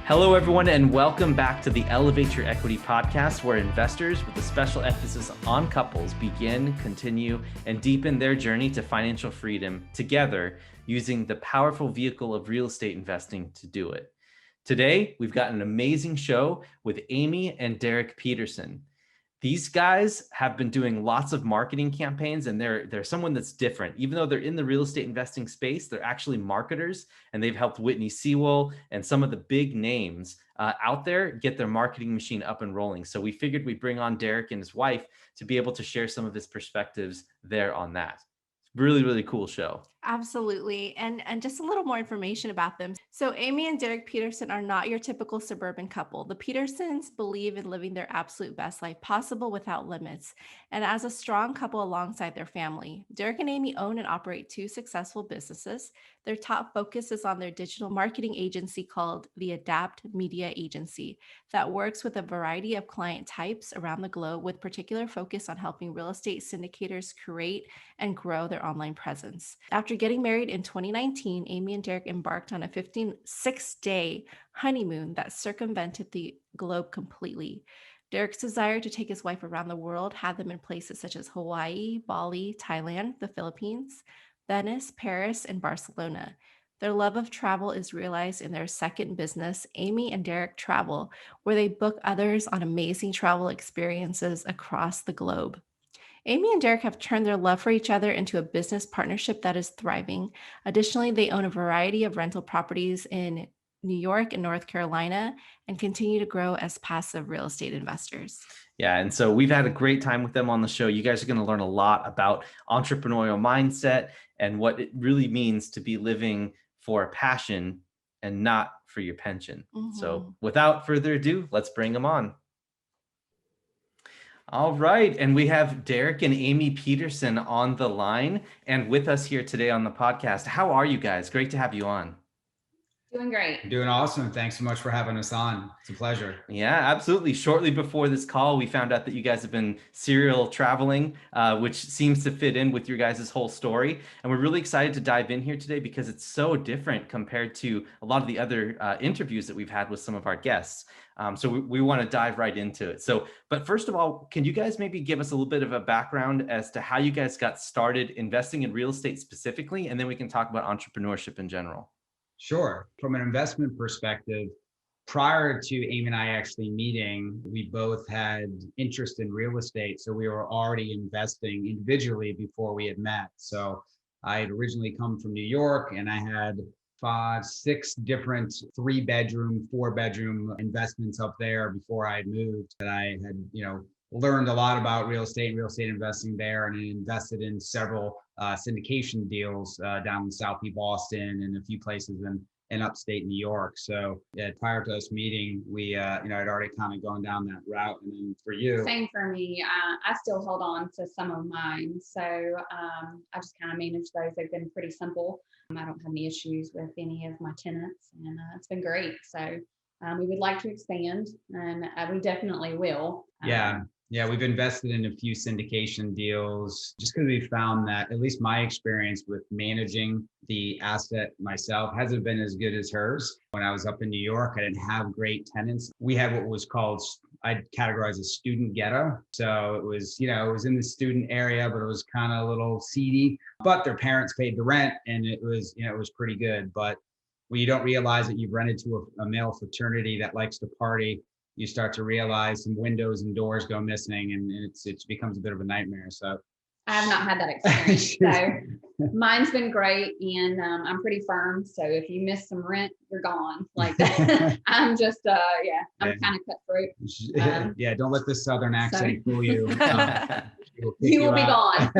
Hello, everyone, and welcome back to the Elevate Your Equity podcast, where investors with a special emphasis on couples begin, continue, and deepen their journey to financial freedom together using the powerful vehicle of real estate investing to do it. Today, we've got an amazing show with Amy and Derek Peterson. These guys have been doing lots of marketing campaigns, and they're someone that's different. Even though they're in the real estate investing space, they're actually marketers, and they've helped Whitney Sewell and some of the big names out there get their marketing machine up and rolling. So we figured we'd bring on Derek and his wife to be able to share some of his perspectives there on that. Really, really cool show. Absolutely. And just a little more information about them. So Amy and Derek Peterson are not your typical suburban couple. The Petersons believe in living their absolute best life possible without limits. And as a strong couple alongside their family, Derek and Amy own and operate two successful businesses. Their top focus is on their digital marketing agency called the Adapt Media Agency that works with a variety of client types around the globe with particular focus on helping real estate syndicators create and grow their online presence. After getting married in 2019, Amy and Derek embarked on a 6-day honeymoon that circumvented the globe completely. Derek's desire to take his wife around the world had them in places such as Hawaii, Bali, Thailand, the Philippines, Venice, Paris, and Barcelona. Their love of travel is realized in their second business, Amy and Derek Travel, where they book others on amazing travel experiences across the globe. Amy and Derek have turned their love for each other into a business partnership that is thriving. Additionally, they own a variety of rental properties in New York and North Carolina and continue to grow as passive real estate investors. Yeah, and so we've had a great time with them on the show. You guys are going to learn a lot about entrepreneurial mindset and what it really means to be living for a passion and not for your pension. So without further ado, let's bring them on. All right. And we have Derek and Amy Peterson on the line and with us here today on the podcast. How are you guys? Great to have you on. Doing great. Doing awesome. Thanks so much for having us on. It's a pleasure. Yeah, absolutely. Shortly before this call, we found out that you guys have been serial traveling, which seems to fit in with your guys' whole story. And we're really excited to dive in here today because it's so different compared to a lot of the other interviews that we've had with some of our guests. So we want to dive right into it. But first of all, can you guys maybe give us a little bit of a background as to how you guys got started investing in real estate specifically, and then we can talk about entrepreneurship in general. Sure. From an investment perspective, prior to Amy and I actually meeting, we both had interest in real estate. So we were already investing individually before we had met. So I had originally come from New York and I had 5, 6 different 3-bedroom, 4-bedroom investments up there before I had moved. And I had, learned a lot about real estate and real estate investing there, and I invested in several syndication deals down in Southeast Boston and a few places in upstate New York. So prior to us meeting, we I'd already kind of gone down that route. And then for you, same for me. I still hold on to some of mine, so I just kind of manage those. They've been pretty simple. I don't have any issues with any of my tenants, and it's been great. So we would like to expand, and we definitely will. Yeah, we've invested in a few syndication deals just because we found that, at least my experience with managing the asset myself hasn't been as good as hers. When I was up in New York, I didn't have great tenants. We had what was called, I'd categorize as student ghetto. So it was in the student area, but it was kind of a little seedy, but their parents paid the rent and it was pretty good. But when you don't realize that you've rented to a male fraternity that likes to party, you start to realize some windows and doors go missing, and it becomes a bit of a nightmare. So I have not had that experience. So mine's been great, and I'm pretty firm. So if you miss some rent, you're gone. Like I'm just, I'm kind of cutthroat. Don't let this Southern accent fool you. You will be gone.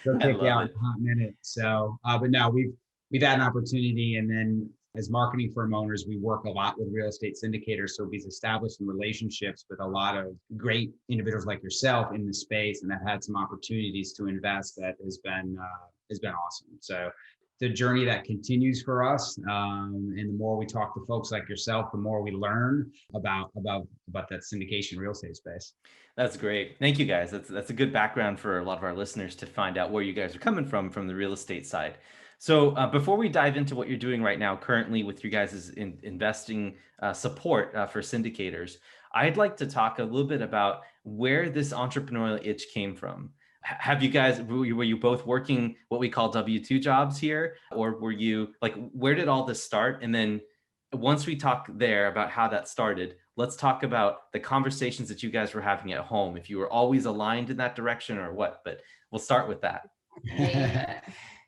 They'll kick you out in a hot minute. So, but no, we've had an opportunity, and then as marketing firm owners, we work a lot with real estate syndicators. So we've established some relationships with a lot of great individuals like yourself in the space, and have had some opportunities to invest that has been awesome. So the journey that continues for us, and the more we talk to folks like yourself, the more we learn about that syndication real estate space. That's great. Thank you, guys. That's a good background for a lot of our listeners to find out where you guys are coming from the real estate side. So before we dive into what you're doing right now, currently with your guys' investing support for syndicators, I'd like to talk a little bit about where this entrepreneurial itch came from. Have you guys, were you both working what we call W-2 jobs here? Or were you like, where did all this start? And then once we talk there about how that started, let's talk about the conversations that you guys were having at home, if you were always aligned in that direction or what, but we'll start with that.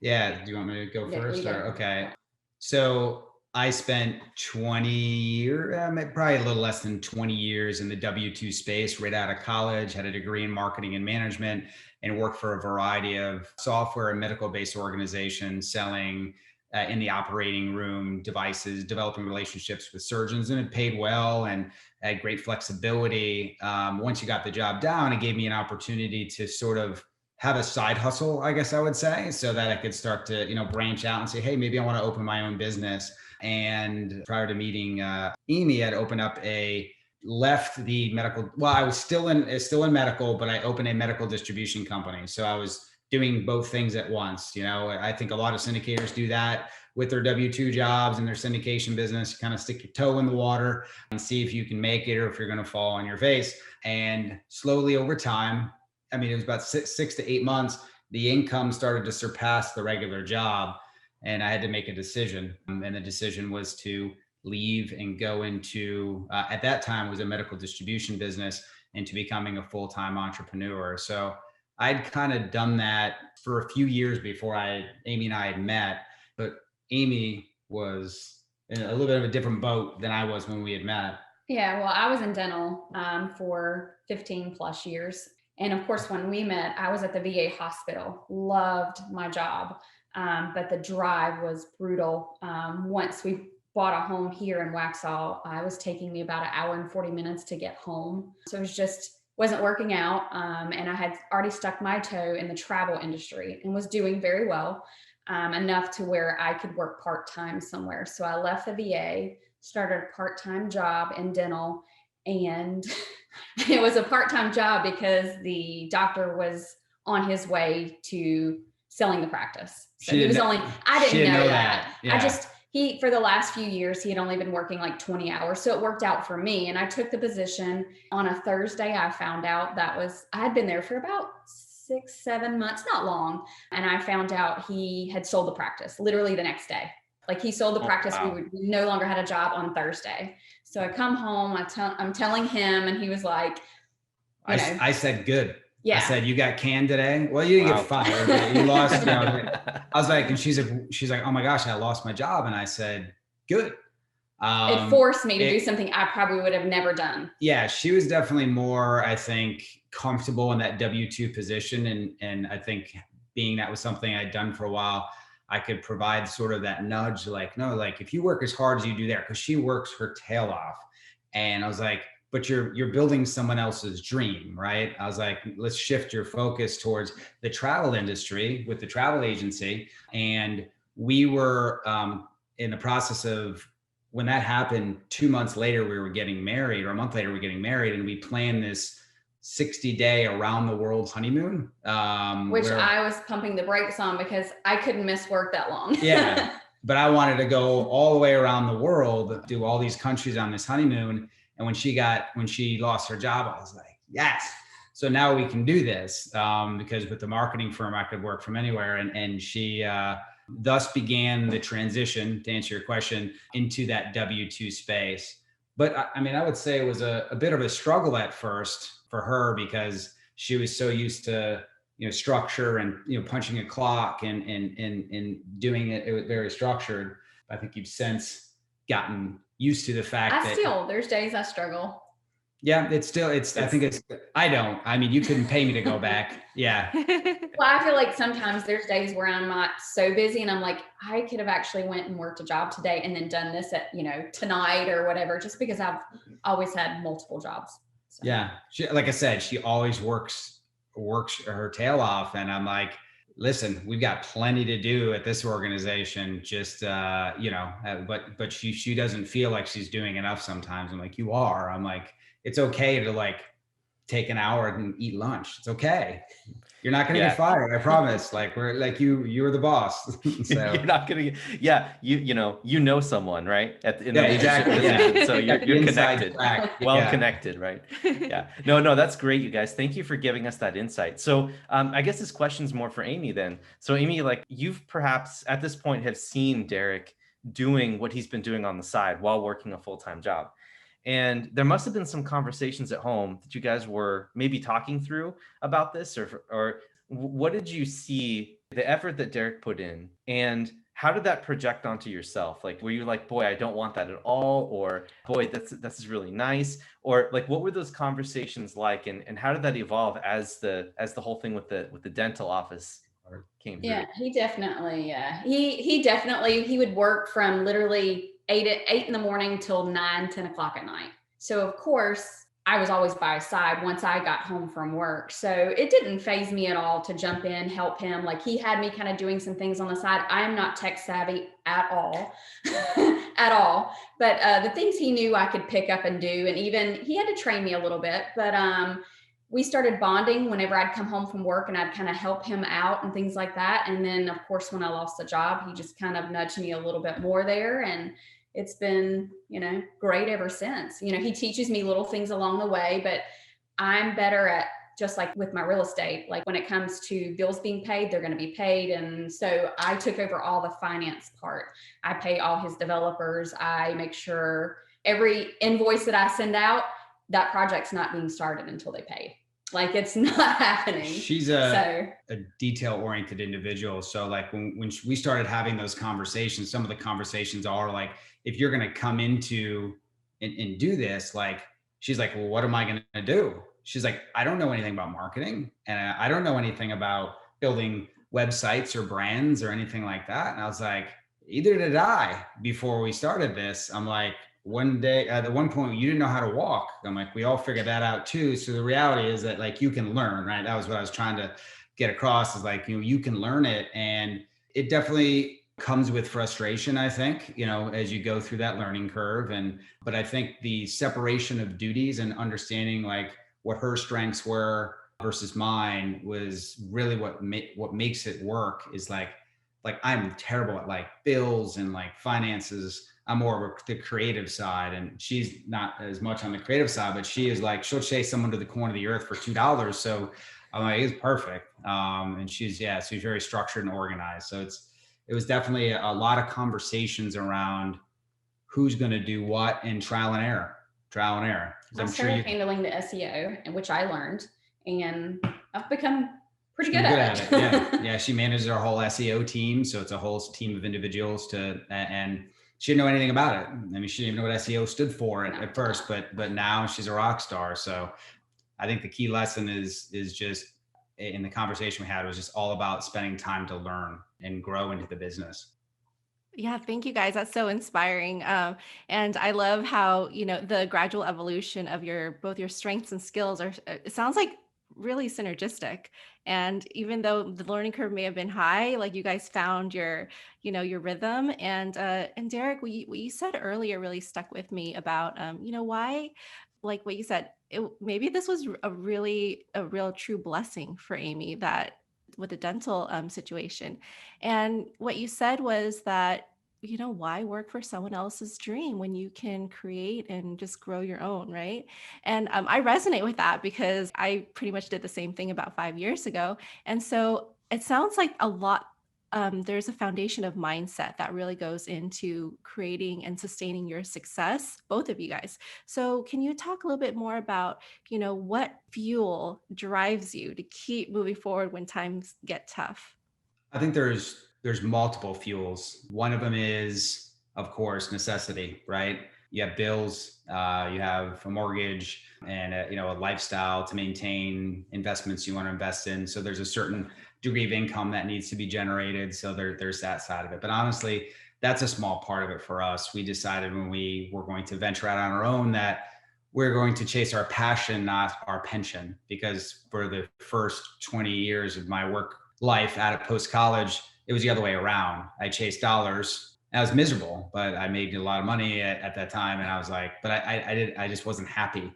Yeah. Do you want me to go Yeah, first? you go. Or okay. So I spent 20 years, probably a little less than 20 years in the W-2 space right out of college, had a degree in marketing and management, and worked for a variety of software and medical-based organizations selling in the operating room devices, developing relationships with surgeons, and it paid well and had great flexibility. Once you got the job down, it gave me an opportunity to sort of have a side hustle, I guess I would say, so that I could start to, branch out and say, hey, maybe I want to open my own business. And prior to meeting Amy, I'd left the medical. Well, I was still in medical, but I opened a medical distribution company. So I was doing both things at once. I think a lot of syndicators do that with their W-2 jobs and their syndication business. You kind of stick your toe in the water and see if you can make it or if you're going to fall on your face. And slowly over time, it was about 6 to 8 months, the income started to surpass the regular job. And I had to make a decision. And the decision was to leave and go into, at that time, was a medical distribution business, into becoming a full-time entrepreneur. So I'd kind of done that for a few years before Amy and I had met. But Amy was in a little bit of a different boat than I was when we had met. Yeah, well, I was in dental for 15 plus years. And of course, when we met, I was at the VA hospital, loved my job, but the drive was brutal. Once we bought a home here in Waxhaw, it was taking me about an hour and 40 minutes to get home. So it wasn't working out. And I had already stuck my toe in the travel industry and was doing very well, enough to where I could work part-time somewhere. So I left the VA, started a part-time job in dental, and it was a part-time job because the doctor was on his way to selling the practice. So I didn't know that. Yeah. For the last few years, he had only been working like 20 hours. So it worked out for me. And I took the position on a Thursday. I found out I had been there for about 6, 7 months, not long. And I found out he had sold the practice literally the next day. Like he sold the practice. Wow. We no longer had a job on Thursday. So I come home, I'm telling him, and he was like, I said, good. Yeah. I said, you got canned today? Well, you didn't get fired. You lost, I was like, and she's like, oh my gosh, I lost my job. And I said, good. It forced me to do something I probably would have never done. Yeah. She was definitely more, I think, comfortable in that W-2 position. And I think being that was something I'd done for a while, I could provide sort of that nudge, like, no, like if you work as hard as you do there, because she works her tail off. And I was like, but you're building someone else's dream, right? I was like, let's shift your focus towards the travel industry with the travel agency. And we were in the process of, when that happened, 2 months later, we were getting married, or a month later, we were getting married, and we planned this 60-day around the world honeymoon. Which I was pumping the brakes on because I couldn't miss work that long. Yeah, but I wanted to go all the way around the world, do all these countries on this honeymoon. And when she lost her job, I was like, yes. So now we can do this because with the marketing firm, I could work from anywhere. And she thus began the transition, to answer your question, into that W-2 space. But I would say it was a bit of a struggle at first for her because she was so used to, structure and, punching a clock and doing it. It was very structured. I think you've since gotten used to the fact there's days I struggle. Yeah, I don't. You couldn't pay me to go back. Yeah. Well, I feel like sometimes there's days where I'm not so busy and I'm like, I could have actually went and worked a job today and then done this at, tonight or whatever, just because I've always had multiple jobs. So. Yeah. Like I said, she always works her tail off. And I'm like, listen, we've got plenty to do at this organization. Just, but she doesn't feel like she's doing enough sometimes. I'm like, you are. I'm like, it's okay to take an hour and eat lunch. It's okay. You're not going to Yeah. get fired. I promise. Like we're like you're the boss. So You're not gonna get, yeah, you know someone, right? In the yeah, leadership exactly. position. Yeah. So Got the you're inside connected, track. well Yeah. connected, right? Yeah. No, that's great, you guys. Thank you for giving us that insight. So I guess this question's more for Amy then. So Amy, like you've perhaps at this point have seen Derek doing what he's been doing on the side while working a full-time job. And there must have been some conversations at home that you guys were maybe talking through about this, or what did you see the effort that Derek put in, and how did that project onto yourself? Like, were you like, boy, I don't want that at all, or boy, that's really nice, or like, what were those conversations like, and how did that evolve as the whole thing with the dental office came through? Yeah, he definitely, he definitely, he would work from literally 8 in the morning till 9, 10 o'clock at night. So of course I was always by his side once I got home from work. So it didn't faze me at all to jump in, help him. Like he had me kind of doing some things on the side. I'm not tech savvy at all, at all. But the things he knew I could pick up and do, and even he had to train me a little bit, but we started bonding whenever I'd come home from work and I'd kind of help him out and things like that. And then of course, when I lost the job, he just kind of nudged me a little bit more there. And it's been, great ever since. He teaches me little things along the way, but I'm better at, just like with my real estate, like when it comes to bills being paid, they're going to be paid. And so I took over all the finance part. I pay all his developers. I make sure every invoice that I send out, that project's not being started until they pay. Like it's not happening. She's a detail-oriented individual. So like when we started having those conversations, some of the conversations are like, if you're going to come into and do this, like, she's like, well, what am I going to do? She's like, I don't know anything about marketing, and I don't know anything about building websites or brands or anything like that. And I was like, either did I before we started this. I'm like, one day at one point you didn't know how to walk. I'm like, we all figured that out too. So the reality is that like you can learn, right? That was what I was trying to get across, is like, you can learn it. And it definitely comes with frustration, I think, as you go through that learning curve. But I think the separation of duties and understanding like what her strengths were versus mine was really what makes it work. Is like I'm terrible at like bills and like finances. I'm more of the creative side, and she's not as much on the creative side, but she is like, she'll chase someone to the corner of the earth for $2. So I'm like, it's perfect. And she's very structured and organized. So it was definitely a lot of conversations around who's going to do what, and trial and error. I started handling the SEO, and which I learned, and I've become pretty good at it. Yeah. She manages our whole SEO team. So it's a whole team of individuals and she didn't know anything about it. I mean, she didn't even know what SEO stood for at first, but now she's a rock star. So I think the key lesson is just, in the conversation we had, was just all about spending time to learn and grow into the business. Yeah, thank you guys. That's so inspiring. And I love how, the gradual evolution of both your strengths and skills it sounds like really synergistic. And even though the learning curve may have been high, like you guys found your rhythm. And Derek, what you said earlier really stuck with me about, why, like what you said, maybe this was a real true blessing for Amy, that with the dental situation. And what you said was that, why work for someone else's dream when you can create and just grow your own, right? And I resonate with that because I pretty much did the same thing about 5 years ago. And so it sounds like a lot, there's a foundation of mindset that really goes into creating and sustaining your success, both of you guys. So can you talk a little bit more about, what fuel drives you to keep moving forward when times get tough? I think there's multiple fuels. One of them is, of course, necessity, right? You have bills, you have a mortgage, and a lifestyle to maintain, investments you want to invest in. So there's a certain degree of income that needs to be generated. So there's that side of it. But honestly, that's a small part of it for us. We decided when we were going to venture out on our own that we're going to chase our passion, not our pension. Because for the first 20 years of my work life out of post-college, it was the other way around. I chased dollars. I was miserable, but I made a lot of money at that time. And I was like, but I just wasn't happy.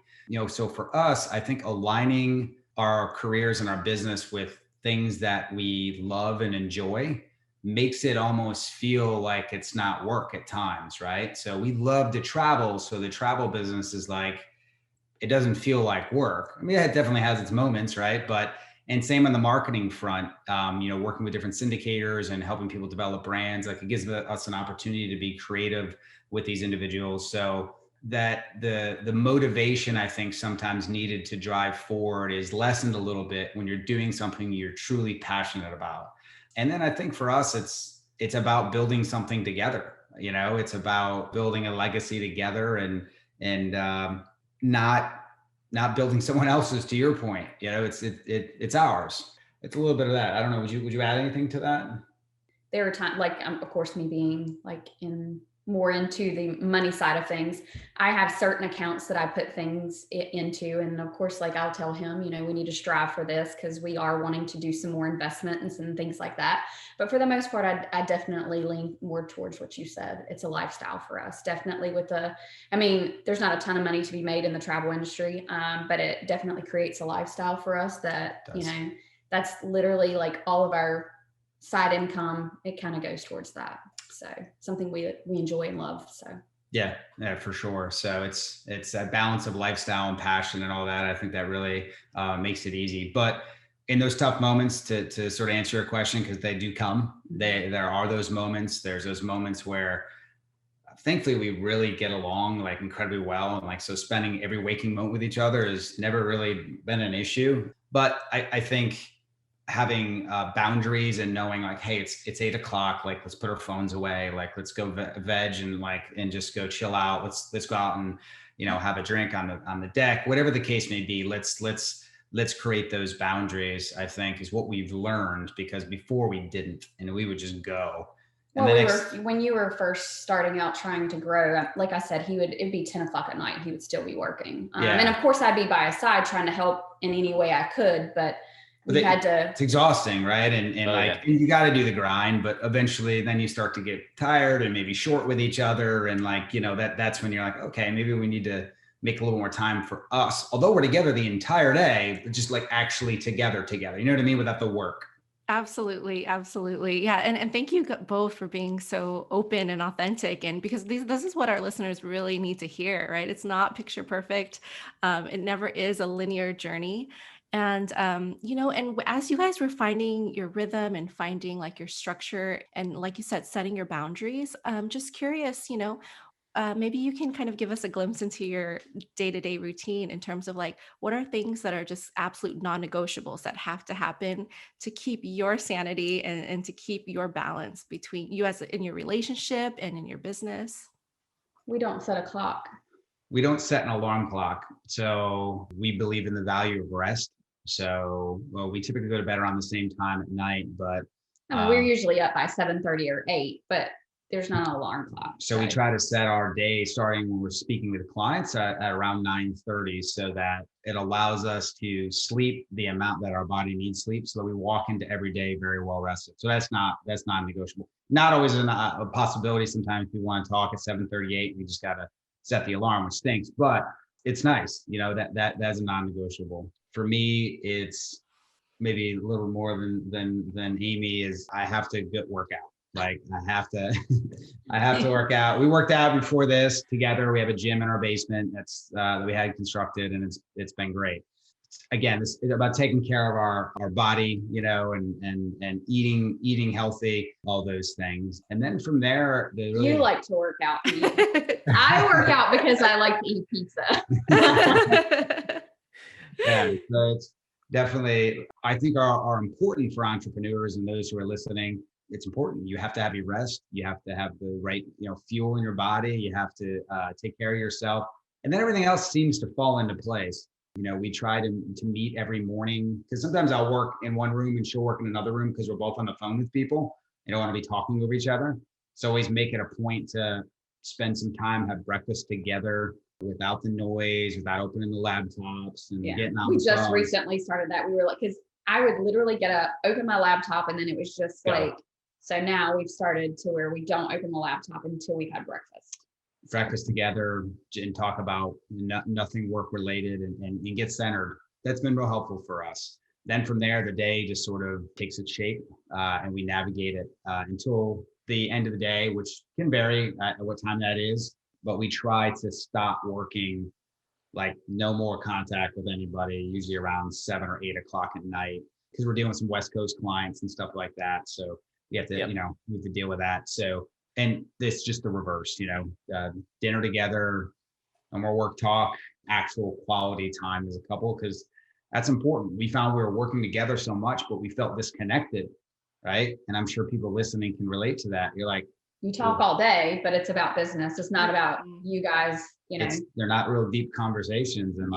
So for us, I think aligning our careers and our business with things that we love and enjoy makes it almost feel like it's not work at times, right? So we love to travel. So the travel business is like, it doesn't feel like work. I mean, it definitely has its moments, right? And same on the marketing front, working with different syndicators and helping people develop brands, like it gives us an opportunity to be creative with these individuals. So that the motivation I think sometimes needed to drive forward is lessened a little bit when you're doing something you're truly passionate about. And then I think for us, it's about building something together. It's about building a legacy together and not building someone else's. To your point, it's ours. It's a little bit of that. I don't know. Would you add anything to that? There are times, like, of course, me being like more into the money side of things, I have certain accounts that I put things into. And of course, like I'll tell him, we need to strive for this because we are wanting to do some more investment and some things like that. But for the most part, I definitely lean more towards what you said. It's a lifestyle for us. Definitely there's not a ton of money to be made in the travel industry, but it definitely creates a lifestyle for us that, that's literally like all of our side income. It kind of goes towards that. So something we enjoy and love. So yeah, for sure. So it's that balance of lifestyle and passion and all that. I think that really makes it easy. But in those tough moments, to sort of answer your question, because they do come, there are those moments. There's those moments where thankfully we really get along like incredibly well. And like, so spending every waking moment with each other has never really been an issue. But I think having boundaries and knowing like, hey, it's 8:00. Like, let's put our phones away. Like, let's go veg and just go chill out. Let's go out and, have a drink on the deck, whatever the case may be. Let's create those boundaries, I think, is what we've learned, because before we didn't, and we would just go. And when you were first starting out trying to grow, like I said, it'd be 10:00 at night. He would still be working. And of course I'd be by his side trying to help in any way I could, but it's exhausting, right? And you got to do the grind, but eventually then you start to get tired and maybe short with each other. And like, that's when you're like, okay, maybe we need to make a little more time for us. Although we're together the entire day, just like actually together, you know what I mean? Without the work. Absolutely. Absolutely. Yeah. And thank you both for being so open and authentic. And because this is what our listeners really need to hear, right? It's not picture perfect. It never is a linear journey. And, and as you guys were finding your rhythm and finding like your structure and like you said, setting your boundaries, just curious, maybe you can kind of give us a glimpse into your day-to-day routine in terms of like, what are things that are just absolute non-negotiables that have to happen to keep your sanity and to keep your balance between you as in your relationship and in your business? We don't set a clock. We don't set an alarm clock. So we believe in the value of rest. So we typically go to bed around the same time at night, but we're usually up by 7:30 or 8, but there's not an alarm clock. So we try to set our day starting when we're speaking with clients at around 9:30, so that it allows us to sleep the amount that our body needs sleep, so that we walk into every day very well rested. So that's non-negotiable. Not always a possibility. Sometimes we want to talk at 7:38. We just got to set the alarm, which stinks, but it's nice. That's a non-negotiable. For me, it's maybe a little more than Amy is. I have to work out. Like I have to work out. We worked out before this together. We have a gym in our basement that we had constructed, and it's been great. Again, it's about taking care of our body, and eating healthy, all those things. And then from there, you like to work out. I work out because I like to eat pizza. Yeah, so it's definitely, I think are important for entrepreneurs and those who are listening. It's important. You have to have your rest. You have to have the right, fuel in your body. You have to take care of yourself. And then everything else seems to fall into place. We try to meet every morning, because sometimes I'll work in one room and she'll work in another room because we're both on the phone with people. You don't want to be talking over each other. So always make it a point to spend some time, have breakfast together without the noise, without opening the laptops and getting on. We just recently started that. We were like, because I would literally get up, open my laptop, and then it was just like, so now we've started to where we don't open the laptop until we've had breakfast. breakfast together and talk about nothing work related and get centered. That's been real helpful for us. Then from there, the day just sort of takes its shape and we navigate it until the end of the day, which can vary at what time that is. But we try to stop working, like no more contact with anybody, usually around 7 or 8 o'clock at night, because we're dealing with some West Coast clients and stuff like that. So we have to, Yep. we have to deal with that. So, and this just the reverse, dinner together, no more work talk, actual quality time as a couple, because that's important. We found we were working together so much, but we felt disconnected, right? And I'm sure people listening can relate to that. You're like, you talk all day, but it's about business. It's not about you guys, they're not real deep conversations. And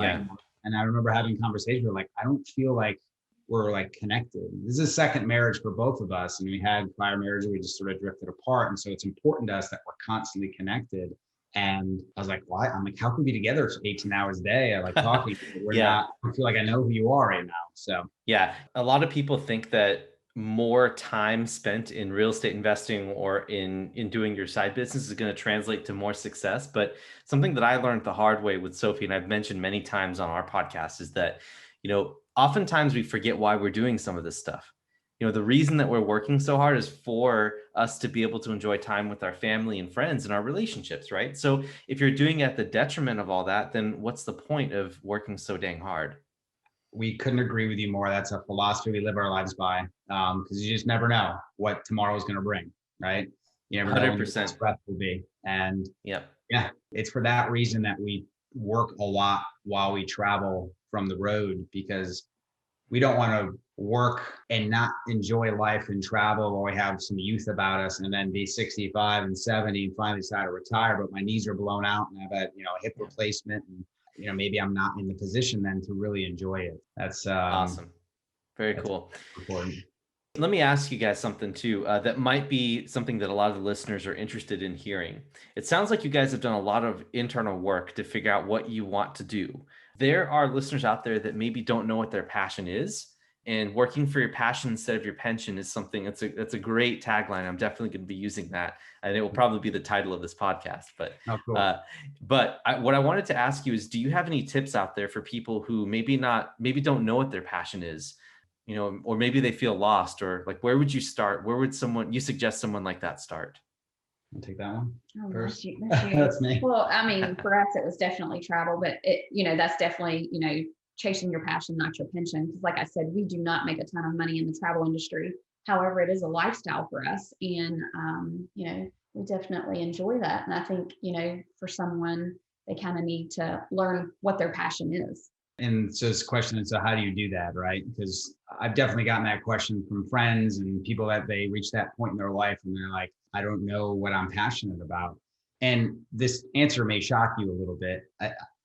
and I remember having conversations where like, I don't feel like we're like connected. This is a second marriage for both of us. And we had prior marriage, we just sort of drifted apart. And so it's important to us that we're constantly connected. And I was like, what? I'm like, how can we be together 18 hours a day? I like talking. We're not, I feel like I know who you are right now. So yeah, a lot of people think that more time spent in real estate investing or in doing your side business is going to translate to more success. But something that I learned the hard way with Sophie, and I've mentioned many times on our podcast, is that, oftentimes we forget why we're doing some of this stuff. The reason that we're working so hard is for us to be able to enjoy time with our family and friends and our relationships, right? So if you're doing it at the detriment of all that, then what's the point of working so dang hard? We couldn't agree with you more. That's a philosophy we live our lives by, because you just never know what tomorrow is going to bring, right? You never know when your next breath will be. And yeah, it's for that reason that we work a lot while we travel from the road, because we don't want to work and not enjoy life and travel, or we have some youth about us and then be 65 and 70 and finally decide to retire, but my knees are blown out and I've had, a hip replacement, and maybe I'm not in the position then to really enjoy it. That's awesome. Very cool. Important. Let me ask you guys something too, that might be something that a lot of the listeners are interested in hearing. It sounds like you guys have done a lot of internal work to figure out what you want to do. There are listeners out there that maybe don't know what their passion is, and working for your passion instead of your pension is something that's a great tagline. I'm definitely going to be using that, and it will probably be the title of this podcast. But what I wanted to ask you is, do you have any tips out there for people who maybe don't know what their passion is, or maybe they feel lost, or like, where would you start? Where would you suggest someone like that start? I'll take that one first. That's me. Well, I mean, for us, it was definitely travel, but that's definitely, chasing your passion, not your pension. Because like I said, we do not make a ton of money in the travel industry. However, it is a lifestyle for us. And, we definitely enjoy that. And I think, for someone, they kind of need to learn what their passion is. And so this question is, so how do you do that, right? Because I've definitely gotten that question from friends and people that they reach that point in their life and they're like, I don't know what I'm passionate about. And this answer may shock you a little bit,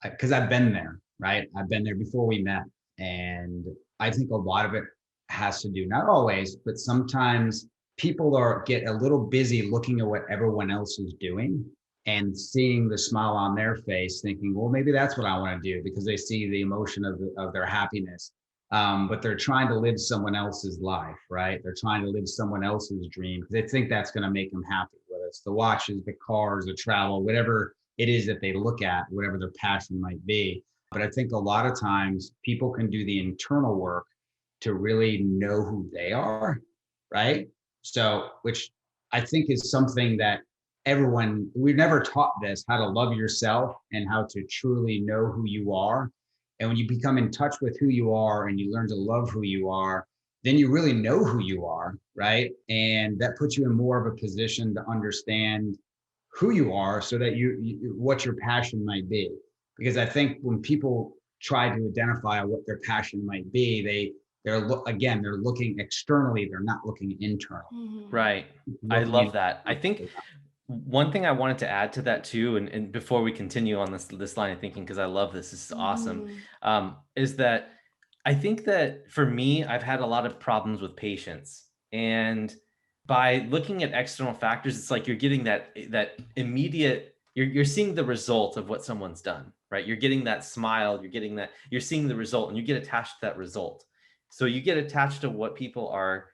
because I've been there, right? I've been there before we met. And I think a lot of it has to do, not always, but sometimes people get a little busy looking at what everyone else is doing and seeing the smile on their face, thinking, well, maybe that's what I want to do, because they see the emotion of their happiness. But they're trying to live someone else's life, right? They're trying to live someone else's dream because they think that's going to make them happy, whether it's the watches, the cars, the travel, whatever it is that they look at, whatever their passion might be. But I think a lot of times people can do the internal work to really know who they are, right? So, which I think is something that we've never taught this, how to love yourself and how to truly know who you are. And when you become in touch with who you are and you learn to love who you are, then you really know who you are, right? And that puts you in more of a position to understand who you are, so that what your passion might be. Because I think when people try to identify what their passion might be, they're looking externally, they're not looking internal. Right. I love that. I think one thing I wanted to add to that too, and before we continue on this line of thinking, because I love this is awesome, is that I think that for me, I've had a lot of problems with patience. And by looking at external factors, it's like you're getting that immediate, you're seeing the result of what someone's done, right? You're getting that smile, you're seeing the result, and you get attached to that result. So you get attached to what people are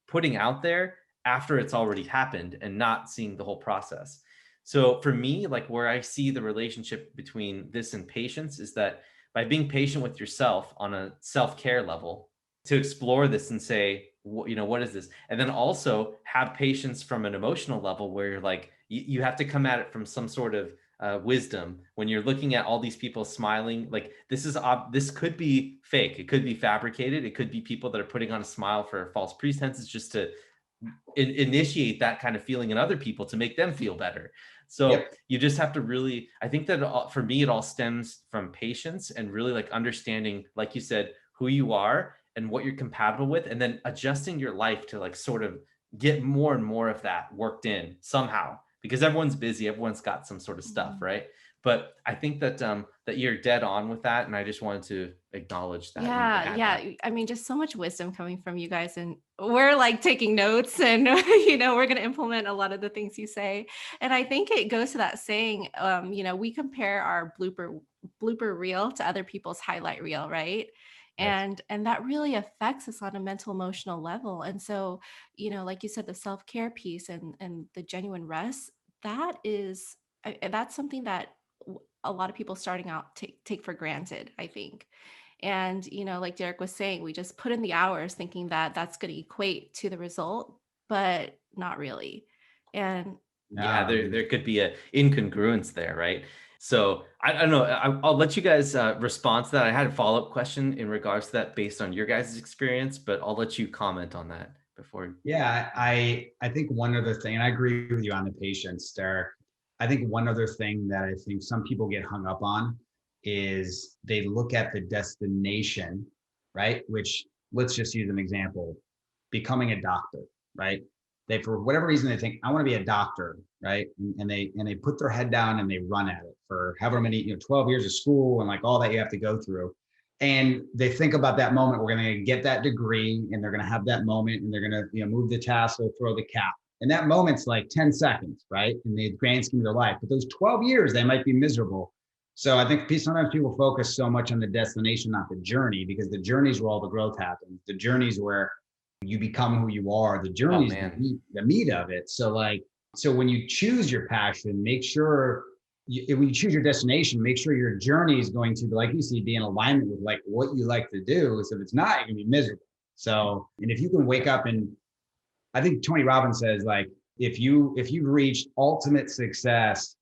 putting out there after it's already happened and not seeing the whole process. So for me, like where I see the relationship between this and patience is that by being patient with yourself on a self-care level to explore this and say, what is this? And then also have patience from an emotional level where you're like, you have to come at it from some sort of wisdom when you're looking at all these people smiling. Like this could be fake. It could be fabricated. It could be people that are putting on a smile for false pretenses just to initiate that kind of feeling in other people to make them feel better. So Yep. you just have to really, I think that for me, it all stems from patience and really like understanding, like you said, who you are and what you're compatible with, and then adjusting your life to like sort of get more and more of that worked in somehow, because everyone's busy, everyone's got some sort of stuff, Mhm. right? But I think that that you're dead on with that, and I just wanted to acknowledge that you Yeah, had that. yeah. I mean, just so much wisdom coming from you guys, and we're like taking notes, and we're going to implement a lot of the things you say. And I think it goes to that saying, we compare our blooper reel to other people's highlight reel, right? Yes. And that really affects us on a mental emotional level. And so, like you said, the self-care piece and the genuine rest, that's something that a lot of people starting out take for granted, I think. And, like Derek was saying, we just put in the hours thinking that that's going to equate to the result, but not really. And Yeah, No, there could be a incongruence there, right? So I don't know. I'll let you guys respond to that. I had a follow-up question in regards to that based on your guys' experience, but I'll let you comment on that before. yeah, I think one other thing, and I agree with you on the patience, Derek. I think one other thing that I think some people get hung up on is they look at the destination, right? Which, let's just use an example, becoming a doctor, right? They, for whatever reason, they think I want to be a doctor, right? And they put their head down and they run at it for however many, 12 years of school and like all that you have to go through. And they think about that moment, we're going to get that degree and they're going to have that moment and they're going to, move the tassel, throw the cap. And that moment's like 10 seconds, right? In the grand scheme of their life. But those 12 years, they might be miserable. So I think sometimes people focus so much on the destination, not the journey, because the journey is where all the growth happens. The journey is where you become who you are. The Oh journey is man. the meat of it. So when you choose your passion, make sure when you choose your destination, make sure your journey is going to, like you see, be in alignment with like what you like to do. So if it's not, you're gonna be miserable. So, and if you can wake up and I think Tony Robbins says like, if you've reached ultimate success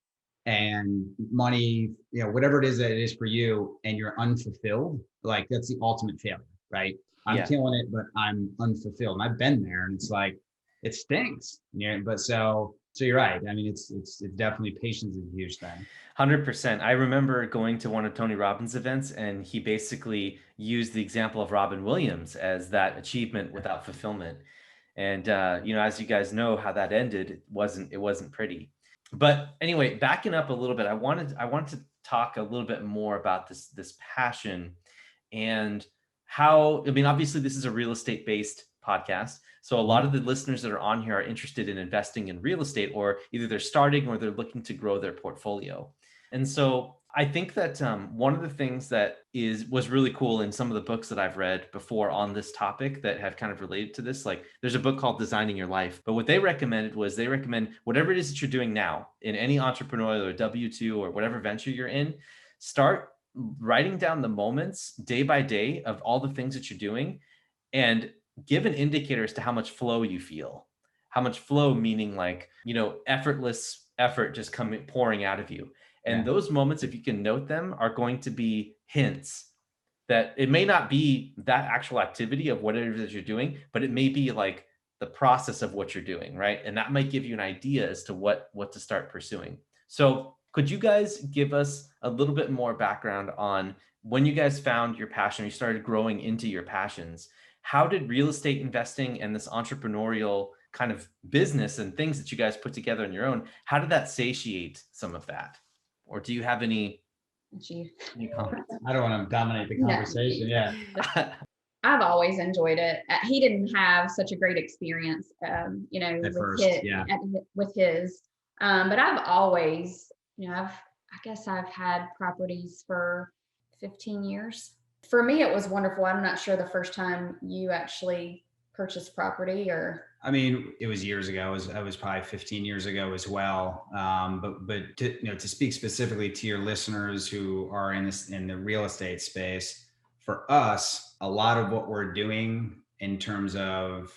and money, whatever it is that it is for you, and you're unfulfilled, like that's the ultimate failure, right? I'm Yeah. killing it, but I'm unfulfilled. And I've been there, and it's like it stinks. Yeah, but so you're right. I mean, it's definitely patience is a huge thing. 100%. I remember going to one of Tony Robbins' events, and he basically used the example of Robin Williams as that achievement without fulfillment. And as you guys know, how that ended, it wasn't pretty. But anyway, backing up a little bit, I wanted to talk a little bit more about this passion and how, I mean, obviously this is a real estate based podcast. So a lot of the listeners that are on here are interested in investing in real estate, or either they're starting or they're looking to grow their portfolio. And so I think that one of the things that was really cool in some of the books that I've read before on this topic that have kind of related to this, like there's a book called Designing Your Life. But what they recommend whatever it is that you're doing now in any entrepreneurial or W-2 or whatever venture you're in, start writing down the moments day by day of all the things that you're doing and give an indicator as to how much flow you feel. How much flow, meaning like, effortless effort just coming pouring out of you. And Yeah. those moments, if you can note them, are going to be hints that it may not be that actual activity of whatever it is you're doing, but it may be like the process of what you're doing, right? And that might give you an idea as to what to start pursuing. So could you guys give us a little bit more background on when you guys found your passion, you started growing into your passions? How did real estate investing and this entrepreneurial kind of business and things that you guys put together on your own, how did that satiate some of that? Or do you have any Gee. comments? I don't want to dominate the No. conversation. Yeah. I've always enjoyed it. He didn't have such a great experience, At with first, yeah. with his. But I've always, I guess I've had properties for 15 years. For me, it was wonderful. I'm not sure the first time you actually purchased property or. I mean, it was years ago. I was probably 15 years ago as well. But to, to speak specifically to your listeners who are in the real estate space, for us, a lot of what we're doing in terms of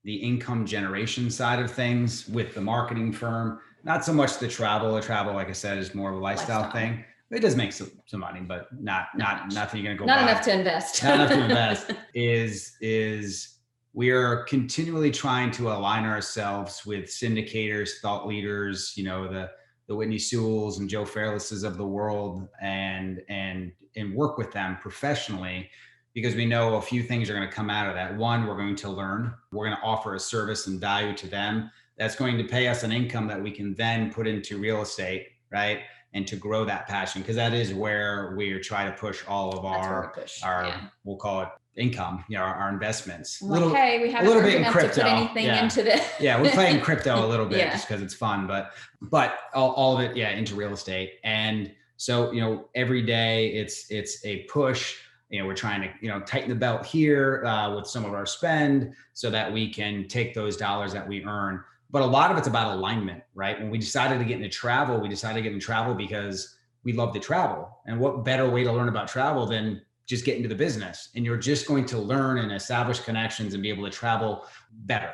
the income generation side of things with the marketing firm, not so much the travel. The travel, like I said, is more of a lifestyle thing. It does make some money, but not that you're going to go not buy. enough to invest. Not enough to invest. Is we are continually trying to align ourselves with syndicators, thought leaders, the Whitney Sewells and Joe Fairlesses of the world, and work with them professionally, because we know a few things are going to come out of that. One, we're going to learn. We're going to offer a service and value to them that's going to pay us an income that we can then put into real estate, right? And to grow that passion, because that is where we try to push all of our we'll call it income, our investments. We haven't earned enough to put anything into this. Yeah, we're playing crypto a little bit just because it's fun, but all of it, into real estate. And so, every day it's a push. We're trying to, tighten the belt here with some of our spend so that we can take those dollars that we earn. But a lot of it's about alignment, right? When we decided to get into travel, because we love to travel. And what better way to learn about travel than just get into the business? And you're just going to learn and establish connections and be able to travel better.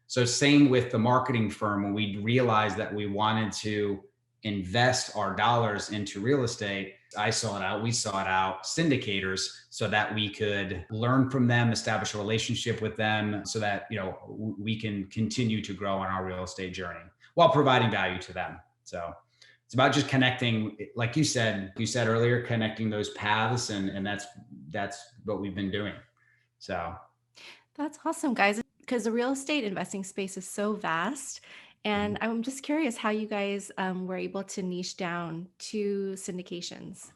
So same with the marketing firm. When we realized that we wanted to invest our dollars into real estate, we sought out syndicators so that we could learn from them, establish a relationship with them so that, we can continue to grow on our real estate journey while providing value to them. So it's about just connecting, like you said earlier, connecting those paths. And that's what we've been doing. So that's awesome, guys, because the real estate investing space is so vast. And I'm just curious how you guys were able to niche down to syndications.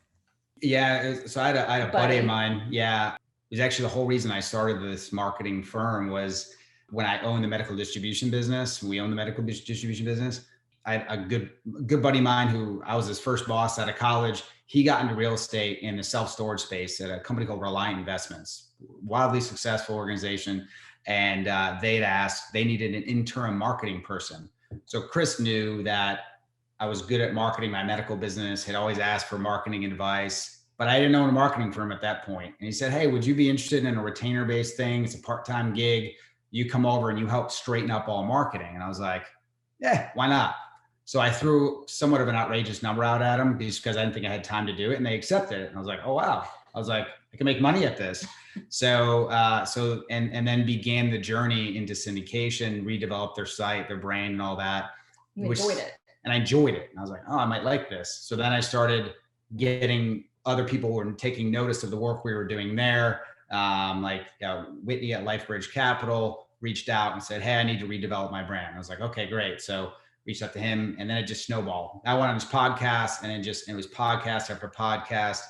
Yeah. So I had a buddy of mine. Yeah. It was actually the whole reason I started this marketing firm was when I owned the medical distribution business. We owned the medical distribution business. I had a good buddy of mine who I was his first boss out of college. He got into real estate in the self-storage space at a company called Reliant Investments, wildly successful organization. And they needed an interim marketing person. So Chris knew that I was good at marketing my medical business, had always asked for marketing advice, but I didn't own a marketing firm at that point. And he said, "Hey, would you be interested in a retainer-based thing? It's a part-time gig. You come over and you help straighten up all marketing." And I was like, "Yeah, why not?" So I threw somewhat of an outrageous number out at them because I didn't think I had time to do it, and they accepted it. And I was like, "Oh, wow." I was like, "I can make money at this." So then began the journey into syndication, redeveloped their site, their brand and all that. Enjoyed it. And I enjoyed it. And I was like, "Oh, I might like this." So then I started getting other people who were taking notice of the work we were doing there. Whitney at LifeBridge Capital reached out and said, "Hey, I need to redevelop my brand." I was like, "Okay, great." So reached out to him, and then it just snowballed. I went on his podcast, and it was podcast after podcast,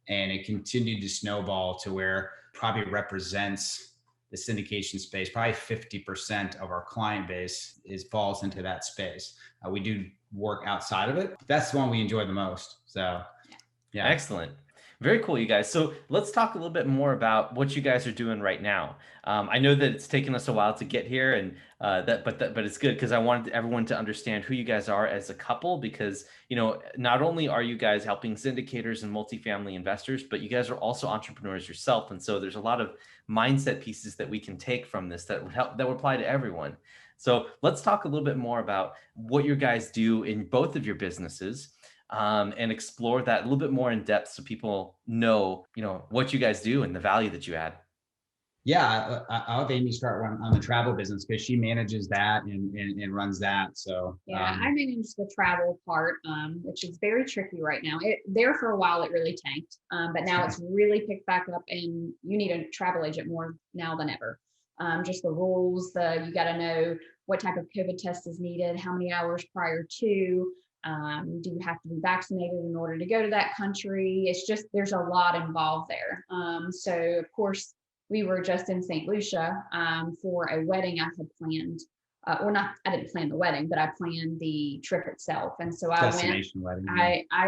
and it continued to snowball to where probably represents the syndication space. Probably 50% of our client base falls into that space. We do work outside of it, but that's the one we enjoy the most. So, yeah. Excellent. Very cool, you guys. So let's talk a little bit more about what you guys are doing right now. I know that it's taken us a while to get here, and but it's good because I wanted everyone to understand who you guys are as a couple, because not only are you guys helping syndicators and multifamily investors, but you guys are also entrepreneurs yourself, and so there's a lot of mindset pieces that we can take from this that would apply to everyone. So let's talk a little bit more about what you guys do in both of your businesses. And explore that a little bit more in depth so people know, what you guys do and the value that you add. Yeah, I'll have Amy start on the travel business because she manages that and runs that. So I manage the travel part, which is very tricky right now. There for a while it really tanked, but now it's really picked back up, and you need a travel agent more now than ever. Just the rules, you got to know what type of COVID test is needed, how many hours prior to. Do you have to be vaccinated in order to go to that country? It's just, there's a lot involved there. So of course we were just in St. Lucia for a wedding I had planned, I didn't plan the wedding, but I planned the trip itself. And so I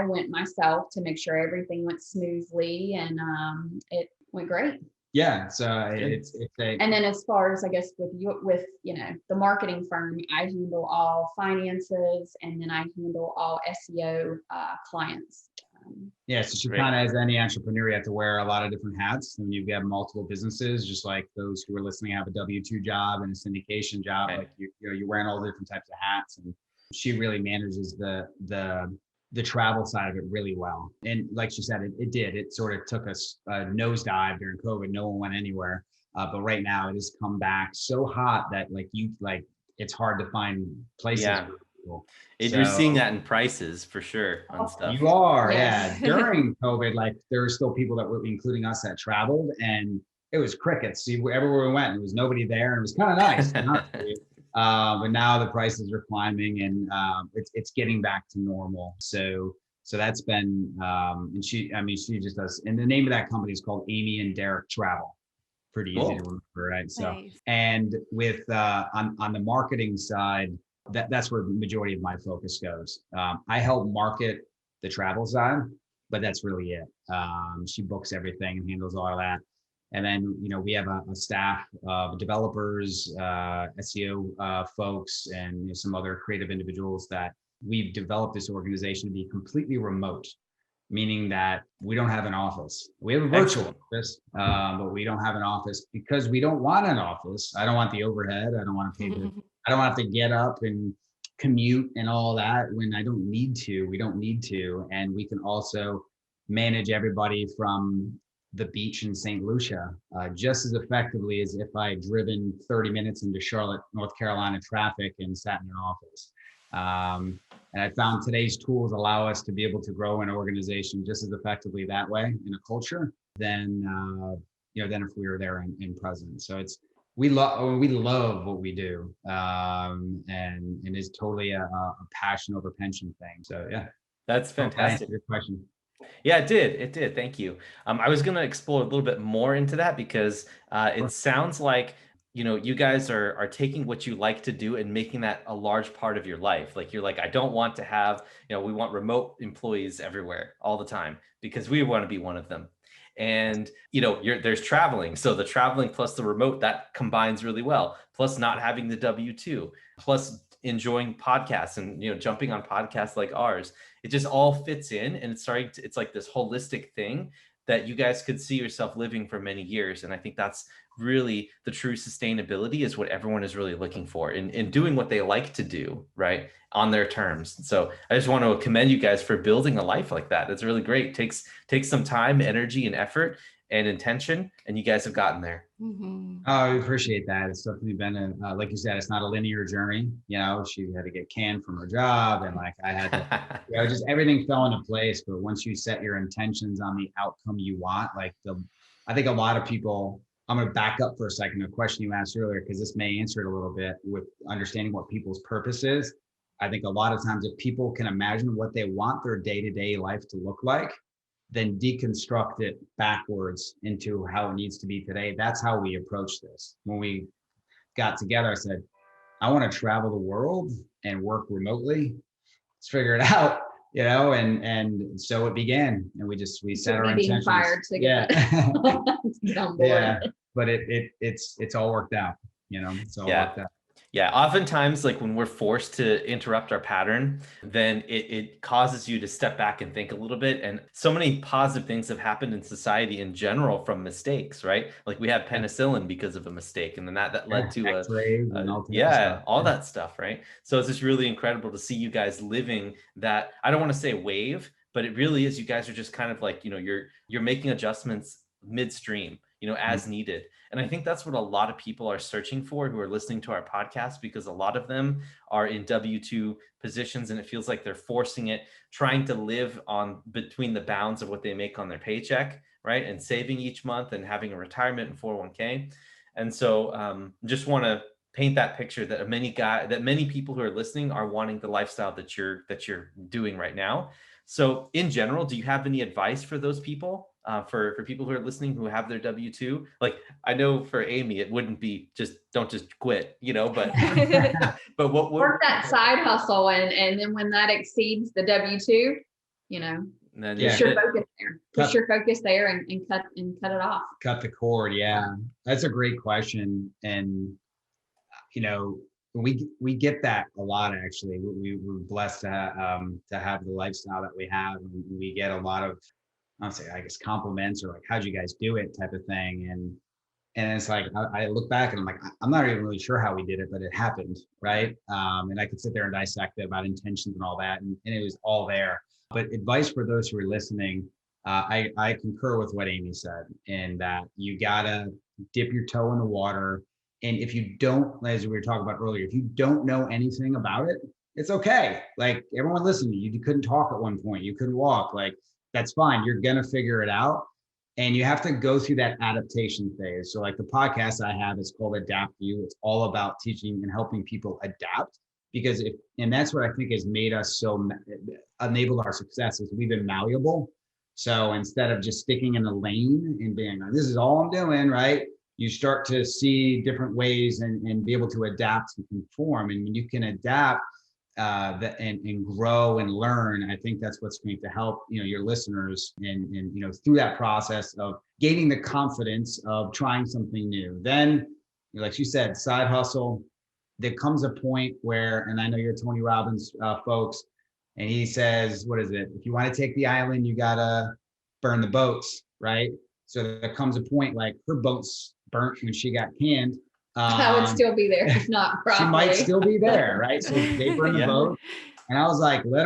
went myself to make sure everything went smoothly, and it went great. Yeah. So Good. it's a, And then as far as I guess with the marketing firm, I handle all finances, and then I handle all SEO clients. yeah. So she Great. kind of, as any entrepreneur, you have to wear a lot of different hats, and you've got multiple businesses, just like those who are listening have a W-2 job and a syndication job. Okay. Like you're wearing all different types of hats, and she really manages the travel side of it really well. And like she said, it sort of took us a nosedive during COVID. No one went anywhere. But right now it has come back so hot that it's hard to find places Yeah. for people. You're seeing So that in prices for sure on stuff. you are, Yes. yeah. During COVID, like there were still people that were, including us, that traveled, and it was crickets. See, everywhere we went, there was nobody there, and it was kind of nice. To be honest with you. But now the prices are climbing, and it's getting back to normal. So that's been, and she just does. And the name of that company is called Amy and Derek Travel. Pretty easy Cool. to remember, right? So, Nice. and with on the marketing side, that's where the majority of my focus goes. I help market the travel side, but that's really it. She books everything and handles all of that. And then, we have a staff of developers, SEO folks, and some other creative individuals that we've developed this organization to be completely remote, meaning that we don't have an office. We have a virtual office, but we don't have an office because we don't want an office. I don't want the overhead. I don't want to pay I don't have to get up and commute and all that when I don't need to. We don't need to. And we can also manage everybody from the beach in St. Lucia just as effectively as if I had driven 30 minutes into Charlotte, North Carolina traffic and sat in an office. And I found today's tools allow us to be able to grow an organization just as effectively that way in a culture than if we were there in presence. So we love what we do, and it's totally a passion over pension thing. So yeah, That's fantastic. Good question. Yeah, it did. Thank you. I was going to explore a little bit more into that because it sounds like, you guys are taking what you like to do and making that a large part of your life. Like you're like, I don't want to have, we want remote employees everywhere all the time because we want to be one of them. And, there's traveling. So the traveling plus the remote, that combines really well. Plus not having the W-2, plus enjoying podcasts and, jumping on podcasts like ours. It just all fits in, and it's like this holistic thing that you guys could see yourself living for many years. And I think that's really the true sustainability is what everyone is really looking for in doing what they like to do, right, on their terms. So I just want to commend you guys for building a life like that. It's really great. Takes some time, energy, and effort and intention, and you guys have gotten there. Mm-hmm. Oh, we appreciate that. It's definitely been like you said, it's not a linear journey. She had to get canned from her job, and like I had to, just everything fell into place. But once you set your intentions on the outcome you want, I think a lot of people. I'm going to back up for a second. A question you asked earlier, because this may answer it a little bit with understanding what people's purpose is. I think a lot of times if people can imagine what they want their day-to-day life to look like, then deconstruct it backwards into how it needs to be today. That's how we approach this. When we got together, I said, I want to travel the world and work remotely. Let's figure it out, and so it began. And we set our intentions. Fired to get on board. Yeah, but it's all worked out, it's all worked out. Yeah, oftentimes, like when we're forced to interrupt our pattern, then it causes you to step back and think a little bit. And so many positive things have happened in society in general from mistakes, right? Like we had penicillin because of a mistake, and then that led to all that stuff, right? So it's just really incredible to see you guys living that. I don't want to say wave, but it really is. You guys are just kind of like, you're making adjustments midstream, as needed. And I think that's what a lot of people are searching for who are listening to our podcast, because a lot of them are in W-2 positions and it feels like they're forcing it, trying to live on between the bounds of what they make on their paycheck, right? And saving each month and having a retirement and 401k. And so just want to paint that picture that many people who are listening are wanting the lifestyle that you're doing right now. So in general, do you have any advice for those people? For people who are listening who have their W-2, like I know for Amy, it wouldn't be don't just quit, but but what work that side hustle, and then when that exceeds the W-2, And then Yeah. Push your focus there. Cut- Push your focus there and cut it off. Cut the cord. Yeah, that's a great question. And, we get that a lot, actually. We're blessed to have the lifestyle that we have. And we get a lot of, I guess, compliments or like, how'd you guys do it type of thing. And it's like, I look back and I'm like, I'm not even really sure how we did it, but it happened, right? And I could sit there and dissect it about intentions and all that, and it was all there. But advice for those who are listening, I concur with what Amy said, in that you gotta dip your toe in the water. And if you don't, as we were talking about earlier, if you don't know anything about it, it's okay. Like, everyone listening, you couldn't talk at one point, you couldn't walk, like, that's fine. You're gonna figure it out. And you have to go through that adaptation phase. So like the podcast I have is called Adapt You. It's all about teaching and helping people adapt, because and that's what I think has made us so, enabled our success, is we've been malleable. So instead of just sticking in a lane and being like, this is all I'm doing, right? You start to see different ways and be able to adapt and conform. And when you can adapt and grow and learn, I think that's what's going to help, your listeners and through that process of gaining the confidence of trying something new. Then, like you said, side hustle. There comes a point where, and I know you're Tony Robbins folks, and he says, what is it? If you want to take the island, you gotta burn the boats, right? So there comes a point, like, her boats burnt when she got canned. I would still be there, if not probably. She might still be there, right? So they burned the boat, and I was like, let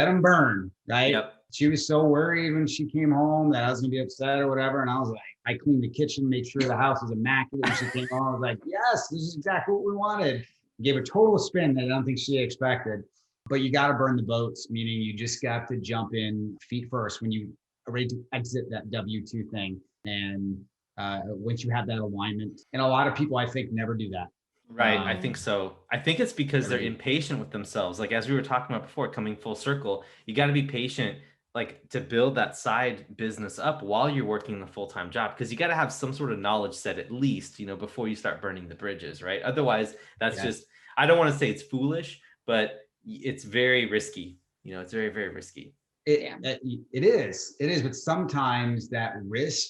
them burn, right? Yep. She was so worried when she came home that I was gonna be upset or whatever, and I was like, I cleaned the kitchen, made sure the house was immaculate when she came home. I was like, yes, this is exactly what we wanted. Gave a total spin that I don't think she expected. But you got to burn the boats, meaning you just got to jump in feet first when you are ready to exit that W-2 thing. And once you have that alignment, and a lot of people, I think, never do that. Right. I think so. I think it's because they're impatient with themselves. Like, as we were talking about before, coming full circle, you got to be patient, like, to build that side business up while you're working the full-time job, because you got to have some sort of knowledge set, at least, before you start burning the bridges, right? Otherwise, that's just, I don't want to say it's foolish, but it's very risky. It's very, very risky. It is. But sometimes that risk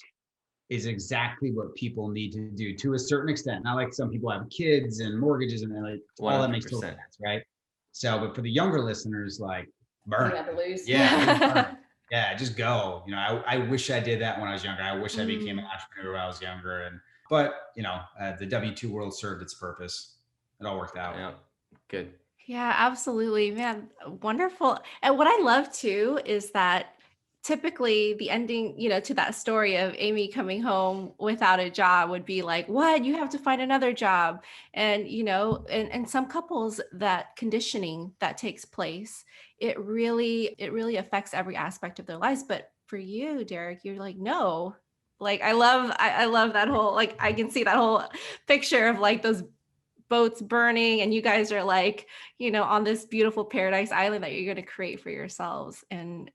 is exactly what people need to do to a certain extent. Not like some people have kids and mortgages and like all that makes total sense, right? So, but for the younger listeners, like, burn. You have to lose. Yeah. Yeah, just go. I wish I did that when I was younger. I wish I became an entrepreneur when I was younger. But the W-2 world served its purpose. It all worked out. Yeah. Good. Yeah, absolutely, man. Wonderful. And what I love too is that typically the ending, to that story of Amy coming home without a job would be like, what? You have to find another job. And, and some couples, that conditioning that takes place, it really affects every aspect of their lives. But for you, Derek, you're like, no, like, I love that whole, like, I can see that whole picture of like those boats burning, and you guys are like, on this beautiful paradise island that you're going to create for yourselves. And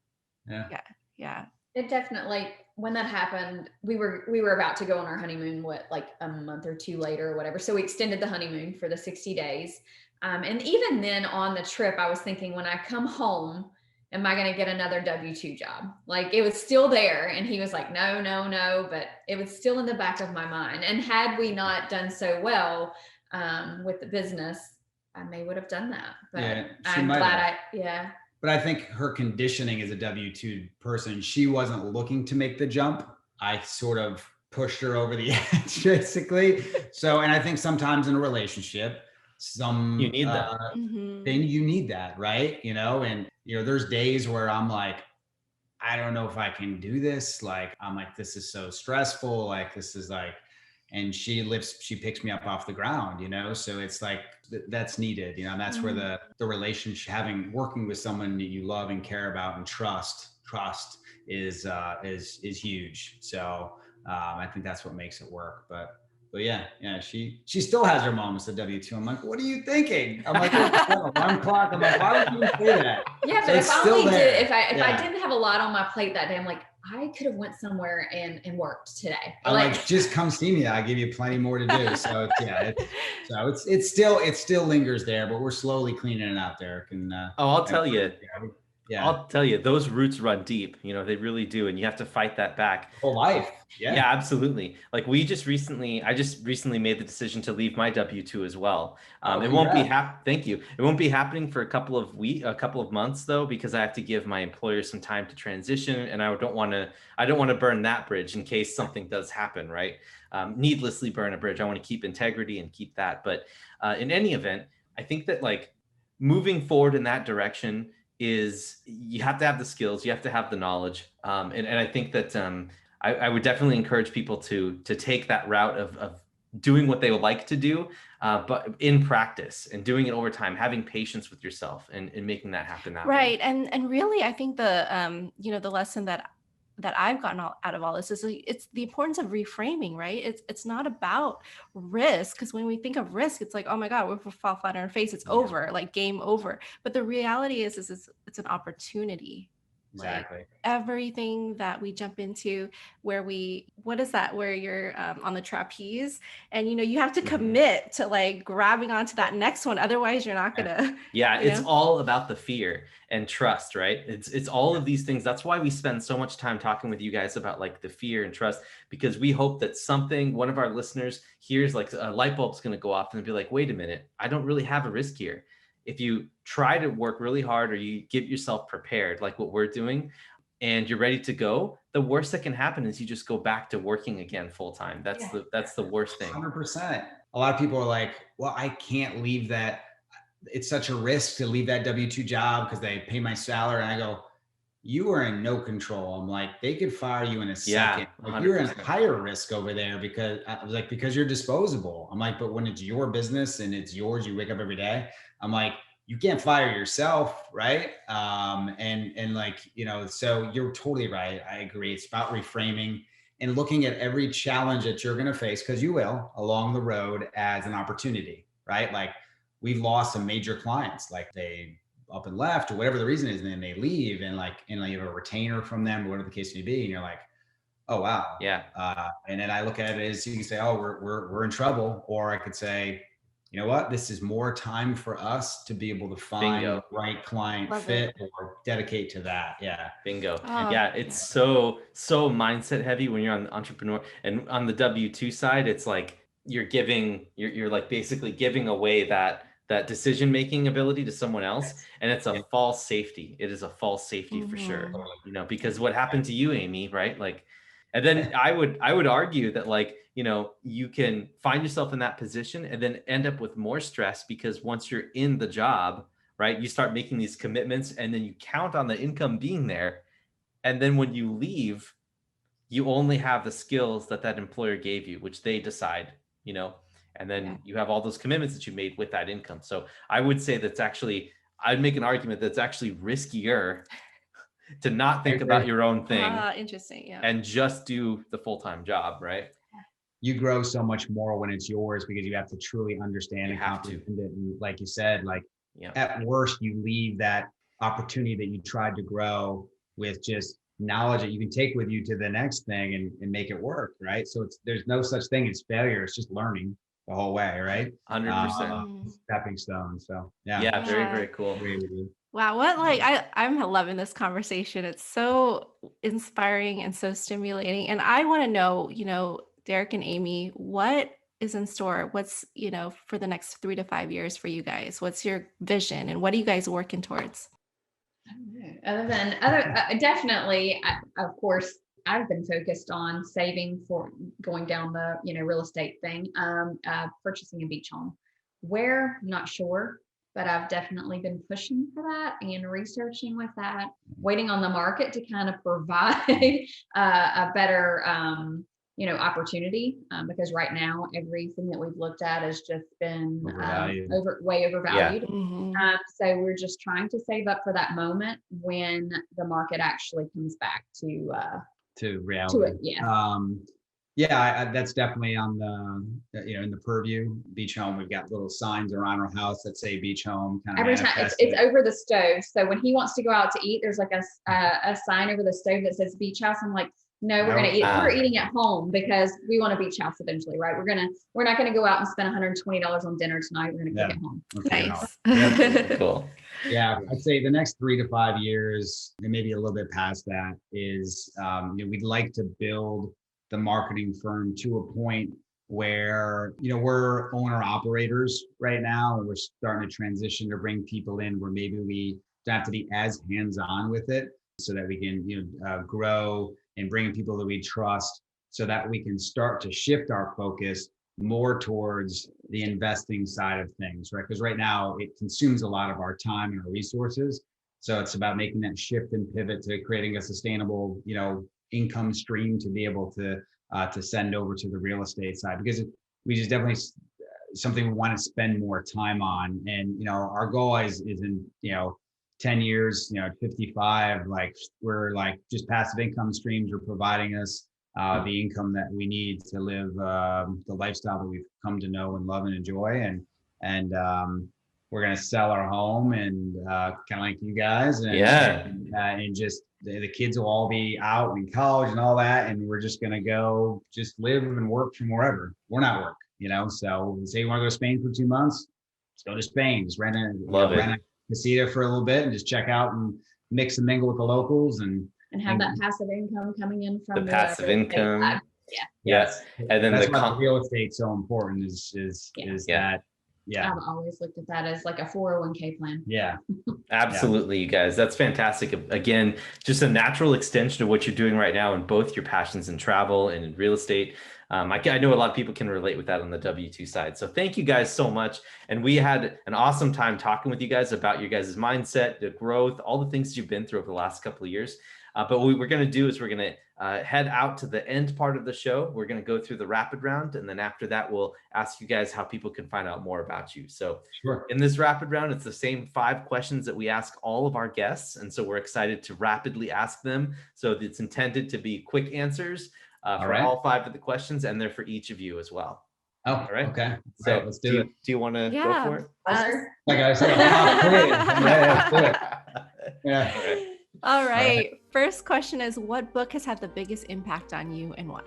yeah. It definitely, when that happened, we were about to go on our honeymoon, like a month or two later or whatever. So we extended the honeymoon for the 60 days. And even then on the trip, I was thinking, when I come home, am I going to get another W-2 job? Like, it was still there. And he was like, no, but it was still in the back of my mind. And had we not done so well with the business, I would have done that. But I'm glad But I think her conditioning as a W-2 person, she wasn't looking to make the jump. I sort of pushed her over the edge, basically. So, and I think sometimes in a relationship, you need that. Then you need that, right? And there's days where I'm like, I don't know if I can do this. Like, I'm like, this is so stressful. Like, this is like, and she picks me up off the ground, so it's like, that's needed, and that's where the relationship, working with someone that you love and care about and trust is huge. So I think that's what makes it work. But yeah, she still has her moments at W-2. I'm like, what are you thinking? I'm like, alarm clock. I'm like, why would you say that? Yeah, but if I didn't have a lot on my plate that day, I'm like, I could have went somewhere and worked today. I'm like, just come see me. I'll give you plenty more to do. So it still lingers there, but we're slowly cleaning it out, Derek. And I'll tell you, Yeah. I'll tell you, those roots run deep, they really do. And you have to fight that back. Whole life. Yeah, Yeah. absolutely. Like I just recently made the decision to leave my W-2 as well. Oh, It won't be congrats. thank you. It won't be happening for a couple of months though, because I have to give my employer some time to transition, and I don't want to burn that bridge in case something does happen, right? Needlessly burn a bridge. I want to keep integrity and keep that. But in any event, I think that like moving forward in that direction is you have to have the skills, you have to have the knowledge. And I think that I would definitely encourage people to take that route of doing what they would like to do, but in practice and doing it over time, having patience with yourself and making that happen that way. Right. And really, I think the lesson that I've gotten out of all this is it's the importance of reframing, right? It's not about risk, because when we think of risk, it's like, oh my God, we'll fall flat on our face, it's over, like game over. But the reality is it's an opportunity. Exactly. Like everything that we jump into, where you're on the trapeze, and you have to commit to like grabbing onto that next one, otherwise you're not gonna. Yeah, it's all about the fear and trust, right? It's all of these things. That's why we spend so much time talking with you guys about like the fear and trust, because we hope that one of our listeners hears, like a light bulb's going to go off and be like, wait a minute, I don't really have a risk here. If you try to work really hard, or you get yourself prepared, like what we're doing, and you're ready to go, the worst that can happen is you just go back to working again full time. That's the worst thing. 100%. A lot of people are like, well, I can't leave that. It's such a risk to leave that W-2 job because they pay my salary. And I go, you are in no control. I'm like, they could fire you in a second. Like, you're in higher risk over there, because I was like, because you're disposable. I'm like, but when it's your business and it's yours, you wake up every day. I'm like, you can't fire yourself, right? And like, so you're totally right. I agree. It's about reframing and looking at every challenge that you're going to face, because you will, along the road, as an opportunity, right? Like, we've lost some major clients, like they up and left or whatever the reason is, and then they leave, and you have a retainer from them, or whatever the case may be, and you're like, oh wow, yeah. And then I look at it as, you can say, oh, we're in trouble, or I could say, you know what, this is more time for us to be able to find the right client fit or dedicate to that. Yeah. Bingo. Yeah. It's so mindset heavy when you're on the entrepreneur, and on the W-2 side, it's like you're like basically giving away that decision-making ability to someone else. And it's a false safety. It is a false safety for sure. Because what happened to you, Amy, right? Like, and then I would argue that, like, you can find yourself in that position and then end up with more stress, because once you're in the job, right, you start making these commitments, and then you count on the income being there. And then when you leave, you only have the skills that employer gave you, which they decide, and then you have all those commitments that you made with that income. So I would say I'd make an argument that's actually riskier to not think about your own thing. Interesting. Yeah. And just do the full-time job, right? You grow so much more when it's yours, because you have to truly understand and comprehend it. And like you said, like, at worst, you leave that opportunity that you tried to grow with just knowledge that you can take with you to the next thing and make it work, right? So there's no such thing as failure. It's just learning the whole way, right? 100%. Stepping stone. So yeah, very, very cool. Wow, I'm loving this conversation. It's so inspiring and so stimulating. And I want to know, Derek and Amy, what is in store? What's, for the next 3 to 5 years for you guys? What's your vision, and what are you guys working towards? Definitely, of course, I've been focused on saving for going down the, real estate thing, purchasing a beach home. Where, not sure, but I've definitely been pushing for that and researching with that, waiting on the market to kind of provide a better, opportunity, because right now everything that we've looked at has just been way overvalued. Yeah. So we're just trying to save up for that moment when the market actually comes back to reality. To it, that's definitely on the in the purview. Beach home, we've got little signs around our house that say beach home. Every time it's over the stove. So when he wants to go out to eat, there's like a sign over the stove that says beach house. I'm like, No, we're No? gonna eat. We're eating at home because we want a beach house eventually, right? We're not gonna go out and spend $120 on dinner tonight. We're gonna cook at home. Okay, Nice. Yeah. Cool. Yeah, I'd say the next 3 to 5 years, and maybe a little bit past that, is we'd like to build the marketing firm to a point where we're owner operators right now, and we're starting to transition to bring people in where maybe we don't have to be as hands-on with it, so that we can grow and bring people that we trust, so that we can start to shift our focus more towards the investing side of things, right? Because right now it consumes a lot of our time and our resources. So it's about making that shift and pivot to creating a sustainable, income stream to be able to send over to the real estate side, because we just definitely something we want to spend more time on. And our goal is in 10 years, at 55, like we're like just passive income streams are providing us the income that we need to live the lifestyle that we've come to know and love and enjoy. And we're going to sell our home and kind of like you guys. And just the kids will all be out in college and all that. And we're just going to go just live and work from wherever. We're not work, So say you want to go to Spain for 2 months, let's go to Spain. Just rent a casita for a little bit and just check out and mix and mingle with the locals and have that passive income coming in from the passive income. Yeah. Yes. And then that's why the real estate's so important is that. Yeah. I've always looked at that as like a 401k plan. Yeah. Absolutely, you guys. That's fantastic. Again, just a natural extension of what you're doing right now in both your passions in travel and in real estate. I know a lot of people can relate with that on the W-2 side. So thank you guys so much. And we had an awesome time talking with you guys about your guys' mindset, the growth, all the things you've been through over the last couple of years. But what we're going to do is we're going to head out to the end part of the show. We're going to go through the rapid round. And then after that, we'll ask you guys how people can find out more about you. So in this rapid round, it's the same 5 questions that we ask all of our guests. And so we're excited to rapidly ask them. So it's intended to be quick answers for all 5 of the questions. And they're for each of you as well. Oh, all right. Okay. So let's do it. Do you want to go for it? Like I said, let's do it. Yeah. All right. All right. First question is, what book has had the biggest impact on you and why?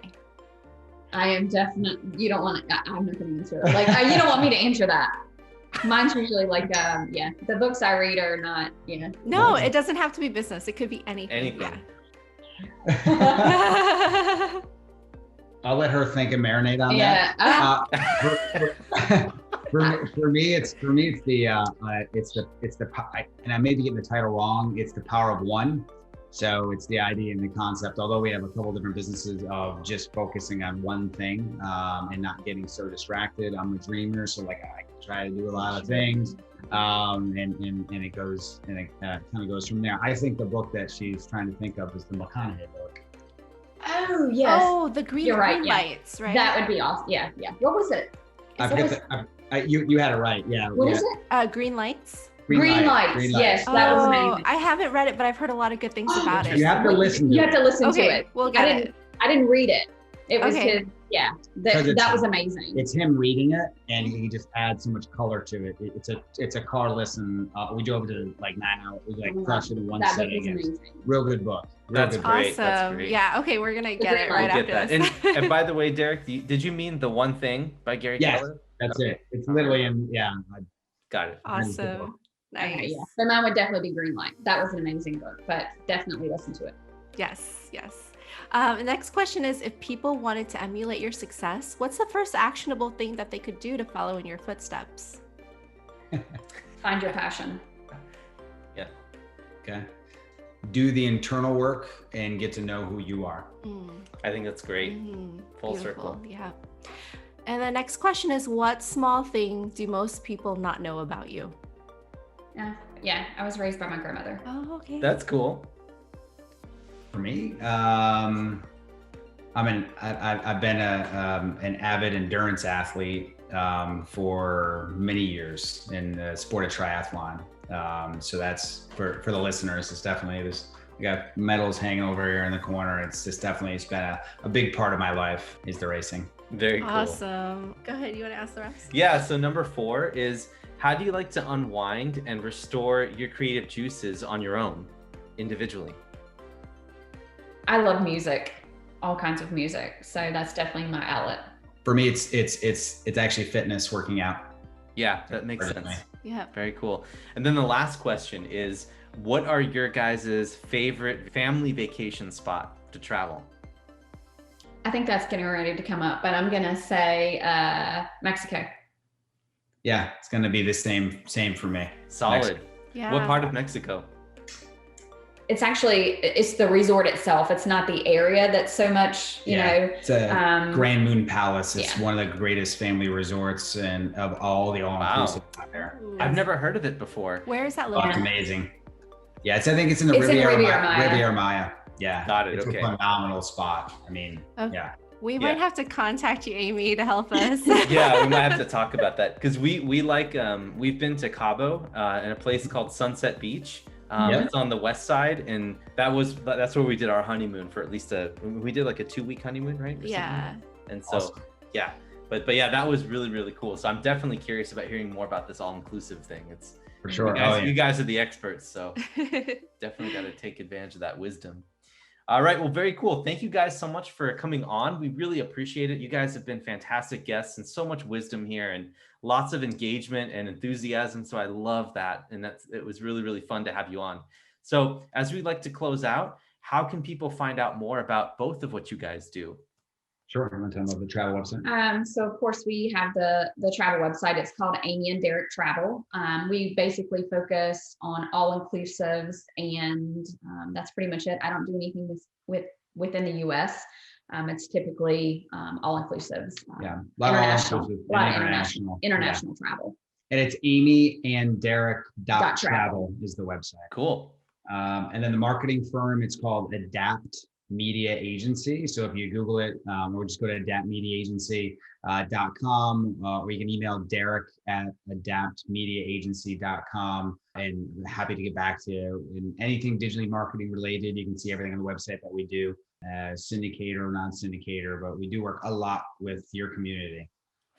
I am definitely, you don't want to, I'm not going to answer it. Like, you don't want me to answer that. Mine's usually like, the books I read are not, No, it doesn't have to be business. It could be anything. Yeah. I'll let her think and marinate on that. For me, it's the and I may be getting the title wrong. It's the power of one. So it's the idea and the concept, although we have a couple different businesses of just focusing on one thing and not getting so distracted. I'm a dreamer, so like I try to do a lot of things, and it goes and it kind of goes from there. I think the book that she's trying to think of is the McConaughey book. Oh yes. Oh, the green lights, right? That would be awesome. Yeah. What was it? You had it right. Yeah. What is it? Green lights. Green lights. Yes, that was amazing. I haven't read it, but I've heard a lot of good things about it. You have to listen to it. You have to listen to it. We'll get it. I didn't read it. It was his, that was amazing. It's him reading it, and he just adds so much color to it. It's a car listen. We drove to like 9 hours. We like crushed it in one sitting. Real good book. That's great. Awesome. That's great. Yeah. Okay, we're gonna get it right after this. And by the way, Derek, did you mean The One Thing by Gary Keller? That's it. It's literally Got it. Awesome. Nice. Okay, yeah. So mine would definitely be Green Light. That was an amazing book, but definitely listen to it. Yes. The next question is, if people wanted to emulate your success, what's the first actionable thing that they could do to follow in your footsteps? Find your passion. Yeah. Okay. Do the internal work and get to know who you are. I think that's great. Full circle. Yeah. And the next question is, what small thing do most people not know about you? Yeah, I was raised by my grandmother. Oh, okay. That's cool. For me, I've been an avid endurance athlete for many years in the sport of triathlon. So that's for the listeners. It's definitely we got medals hanging over here in the corner. It's been a big part of my life is the racing. Very cool. Awesome. Go ahead. You want to ask the rest? Yeah. So number 4 is, how do you like to unwind and restore your creative juices on your own, individually? I love music. all kinds of music. So that's definitely my outlet. For me, it's actually fitness, working out. Yeah, that makes sense. Yeah. Very cool. And then the last question is, what are your guys' favorite family vacation spot to travel? I think that's getting ready to come up, but I'm going to say Mexico. Yeah, it's going to be the same for me. Solid. Mexico. Yeah. What part of Mexico? It's the resort itself. It's not the area that's so much, you know. It's a Grand Moon Palace. It's yeah. one of the greatest family resorts and of all the all-inclusive out there. I've never heard of it before. Where is that Oh, located? it's amazing. Yeah, I think it's in the It's in Riviera Maya. Yeah. Got it. It's Okay. a phenomenal spot. I mean, Okay. yeah. We might have to contact you, Amy, to help us. Yeah, we might have to talk about that because we like we've been to Cabo in a place called Sunset Beach. It's on the west side, and that's where we did our honeymoon for at least we did like a 2-week honeymoon, right? Or Yeah. something. And so Awesome. yeah, but yeah, that was really, really cool. So I'm definitely curious about hearing more about this all-inclusive thing. It's For sure. you guys are the experts, so definitely got to take advantage of that wisdom. All right. Well, very cool. Thank you guys so much for coming on. We really appreciate it. You guys have been fantastic guests and so much wisdom here and lots of engagement and enthusiasm. So I love that. And it was really, really fun to have you on. So as we like to close out, how can people find out more about both of what you guys do? Sure. You want to tell them about the travel website? So of course we have the travel website. It's called Amy and Derek Travel. We basically focus on all inclusives, and that's pretty much it. I don't do anything within the U.S. It's typically all inclusives. Yeah, a lot international, of international travel. And it's Amy and Derek.travel is the website. Cool. And then the marketing firm, it's called Adapt Media Agency. So if you Google it, or just go to adaptmediaagency.com, or you can email Derek at adaptmediaagency.com, and happy to get back to you. And anything digitally marketing related, you can see everything on the website that we do, syndicator, non-syndicator, but we do work a lot with your community.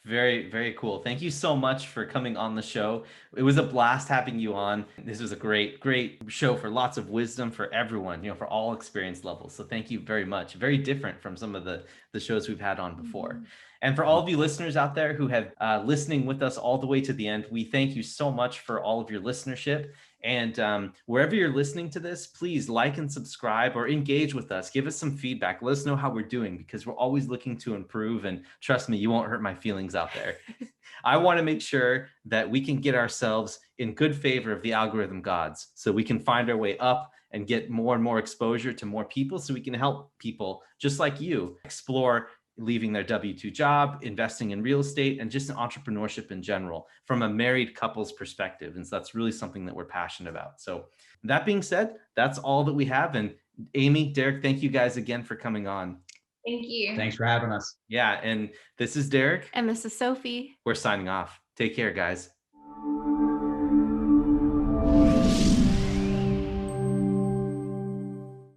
Very, very cool. Thank you so much for coming on the show. It was a blast having you on. This was a great, great show for lots of wisdom for everyone, for all experience levels. So thank you very much. Very different from some of the shows we've had on before. Mm-hmm. And for all of you listeners out there who have listening with us all the way to the end, we thank you so much for all of your listenership. And wherever you're listening to this, please like and subscribe or engage with us. Give us some feedback. Let us know how we're doing, because we're always looking to improve. And trust me, you won't hurt my feelings out there. I want to make sure that we can get ourselves in good favor of the algorithm gods, so we can find our way up and get more and more exposure to more people, so we can help people just like you explore leaving their W-2 job, investing in real estate, and just in entrepreneurship in general from a married couple's perspective. And so that's really something that we're passionate about. So that being said, that's all that we have. And Amy, Derek, thank you guys again for coming on. Thank you. Thanks for having us. Yeah. And this is Derek. And this is Sophie. We're signing off. Take care, guys.